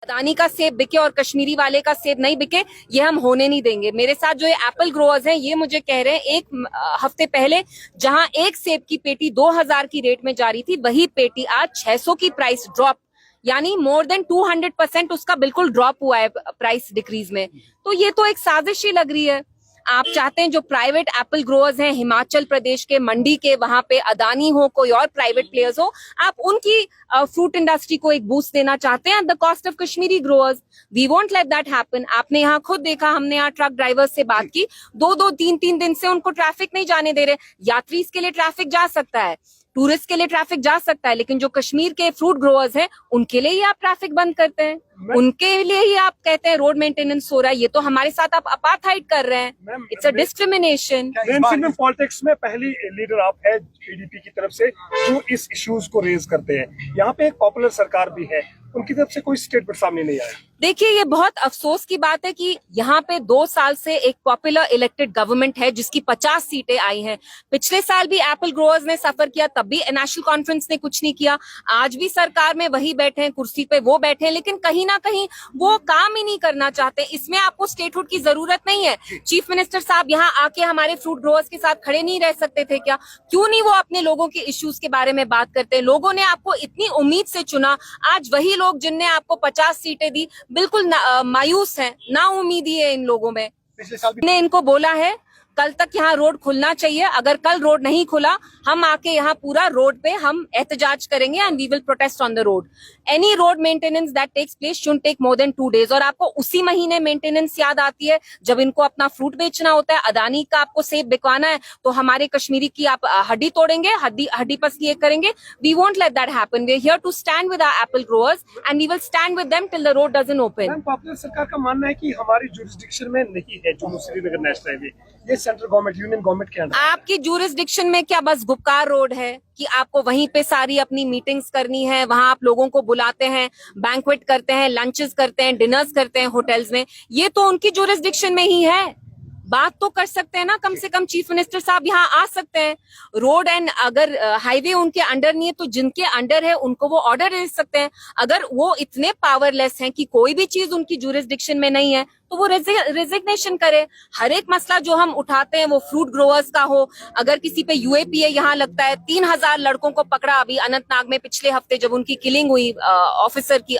अदानी का सेब बिके और कश्मीरी वाले का सेब नहीं बिके, ये हम होने नहीं देंगे। मेरे साथ जो ये एप्पल ग्रोअर्स हैं ये मुझे कह रहे हैं एक हफ्ते पहले जहां एक सेब की पेटी 2000 की रेट में जा रही थी, वही पेटी आज 600 की प्राइस ड्रॉप, यानी मोर देन 200% उसका बिल्कुल ड्रॉप हुआ है प्राइस डिक्रीज में। तो ये तो एक साजिश ही लग रही है। आप चाहते हैं जो प्राइवेट एप्पल ग्रोअर्स हैं हिमाचल प्रदेश के मंडी के, वहां पे अदानी हो कोई और प्राइवेट प्लेयर्स हो, आप उनकी फ्रूट इंडस्ट्री को एक बूस्ट देना चाहते हैं at the cost of Kashmiri growers. We won't let that happen. आपने यहाँ खुद देखा, हमने यहाँ ट्रक ड्राइवर्स से बात की, 2-2, 3-3 दिन से उनको ट्रैफिक नहीं जाने दे रहे। यात्री के लिए ट्रैफिक जा सकता है, टूरिस्ट के लिए ट्रैफिक जा सकता है, लेकिन जो कश्मीर के फ्रूट ग्रोअर्स हैं उनके लिए ही आप ट्रैफिक बंद करते हैं, उनके लिए ही आप कहते हैं रोड मेंटेनेंस हो रहा है। ये तो हमारे साथ आप अपार्थाइड कर रहे हैं। It's a discrimination. पॉलिटिक्स में पहली लीडर आप है पीडीपी की तरफ से जो इस इश्यूज को रेज करते हैं। यहाँ पे एक पॉपुलर सरकार भी है, उनकी तरफ से कोई स्टेटमेंट सामने नहीं आया। देखिए, ये बहुत अफसोस की बात है कि यहाँ पे 2 साल से एक पॉपुलर इलेक्टेड गवर्नमेंट है जिसकी 50 सीटें आई हैं। पिछले साल भी एप्पल ग्रोअर्स ने सफर किया, तब भी नेशनल कॉन्फ्रेंस ने कुछ नहीं किया। आज भी सरकार में वही बैठे हैं, कुर्सी पे वो बैठे हैं, लेकिन कहीं ना कहीं वो काम ही नहीं करना चाहते। इसमें आपको स्टेटहुड की जरूरत नहीं है। चीफ मिनिस्टर साहब यहाँ आके हमारे फ्रूट ग्रोअर्स के साथ खड़े नहीं रह सकते थे क्या? क्यों नहीं वो अपने लोगों के इश्यूज के बारे में बात करते हैं? लोगों ने आपको इतनी उम्मीद से चुना, आज वही लोग जिनने आपको 50 सीटें दी बिल्कुल मायूस हैं, ना उम्मीदी है इन लोगों में। ने इनको बोला है कल तक यहाँ रोड खुलना चाहिए, अगर कल रोड नहीं खुला हम आके यहाँ पूरा रोड पे हम एहतजाज करेंगे and we will protest on the road. Any road maintenance that takes place should take more than 2 days। और आपको उसी महीने मेंटेनेंस याद आती है जब इनको अपना फ्रूट बेचना होता है। अदानी का आपको सेब बिकवाना है तो हमारे कश्मीरी की आप हड्डी तोड़ेंगे, हड्डी पसली करेंगे। We won't let that happen. We are here to stand with our apple growers and we will stand with them till the road doesn't open. Popular सरकार का मानना है कि हमारी जुरिस्डिक्शन में नहीं है जुम्मू श्रीनगर नेशनल हाईवे, ये सेंट्रल गवर्नमेंट यूनियन गवर्नमेंट के अंडर। आपकी जुरिस्डिक्शन में क्या बस गुपकार रोड है कि आपको वहीं पे सारी अपनी मीटिंग्स करनी है, वहां आप लोगों को बुलाते हैं, बैंक्वेट करते हैं, लंचेस करते हैं, डिनर्स करते हैं होटल्स में? ये तो उनकी जुरिस्डिक्शन में ही है। बात तो कर सकते हैं ना, कम से कम चीफ मिनिस्टर साहब यहाँ आ सकते हैं। रोड एंड अगर हाईवे उनके अंडर नहीं है तो जिनके अंडर है उनको वो ऑर्डर दे सकते हैं। अगर वो इतने पावरलेस हैं कि कोई भी चीज उनकी जुरिस्डिक्शन में नहीं है तो वो रेजिग्नेशन करे। हर एक मसला जो हम उठाते हैं वो फ्रूट ग्रोअर्स का हो, अगर किसी पे यूएपीए यहाँ लगता है, 3000 लड़कों को पकड़ा अभी अनंतनाग में पिछले हफ्ते जब उनकी किलिंग हुई ऑफिसर की,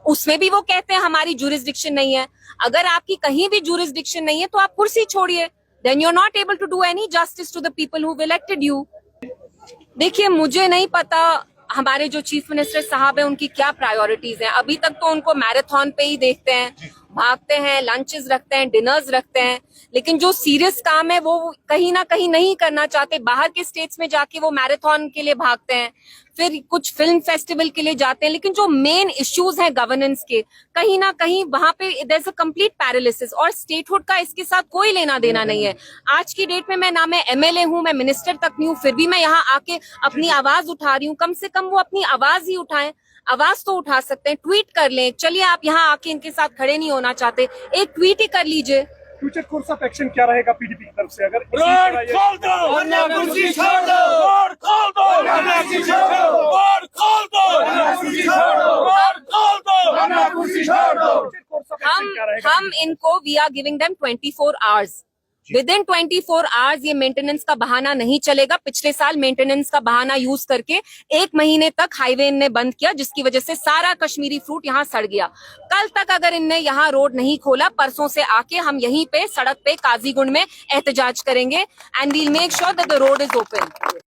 उसमें भी वो कहते हैं हमारी जुरिस्डिक्शन नहीं है। अगर आपकी कहीं भी जुरिस्डिक्शन नहीं है तो आप कुर्सी छोड़िए, then you are not able to do any justice to the people who elected you. देखिए, मुझे नहीं पता हमारे जो चीफ मिनिस्टर साहब हैं उनकी क्या प्रायोरिटीज हैं। अभी तक तो उनको मैराथन पे ही देखते हैं, भागते हैं, लंचेस रखते हैं, डिनर्स रखते हैं, लेकिन जो सीरियस काम है वो कहीं ना कहीं नहीं करना चाहते। बाहर के स्टेट्स में जाके वो मैराथन के लिए भागते हैं, फिर कुछ फिल्म फेस्टिवल के लिए जाते हैं, लेकिन जो मेन इश्यूज हैं गवर्नेंस के, कहीं ना कहीं वहां पे there is a complete paralysis. और स्टेटहुड का इसके साथ कोई लेना देना नहीं है। आज की डेट में मैं एमएलए हूं, मैं मिनिस्टर तक नहीं हूं, फिर भी मैं यहाँ आके अपनी आवाज उठा रही हूँ। कम से कम वो अपनी आवाज ही उठाएं। आवाज तो उठा सकते हैं, ट्वीट कर लें। चलिए, आप यहाँ आके इनके साथ खड़े नहीं होना चाहते, एक ट्वीट ही कर लीजिए। फ्यूचर कोर्स ऑफ एक्शन क्या रहेगा पीडीपी की तरफ से? अगर रोड खोल दो, वरना कुर्सी छोड़ दो, रोड खोल दो, वरना कुर्सी छोड़ दो, रोड खोल दो, वरना कुर्सी छोड़ दो, रोड खोल दो, वरना कुर्सी छोड़ दो। हम इनको we are giving them 24 hours। Within 24 hours ये मेंटेनेंस का बहाना नहीं चलेगा। पिछले साल मेंटेनेंस का बहाना यूज करके 1 महीने तक हाईवे ने बंद किया, जिसकी वजह से सारा कश्मीरी फ्रूट यहाँ सड़ गया। कल तक अगर इनने यहाँ रोड नहीं खोला, परसों से आके हम यहीं पे सड़क पे काजीगुंड में एहतजाज करेंगे and we'll make sure that the road is open.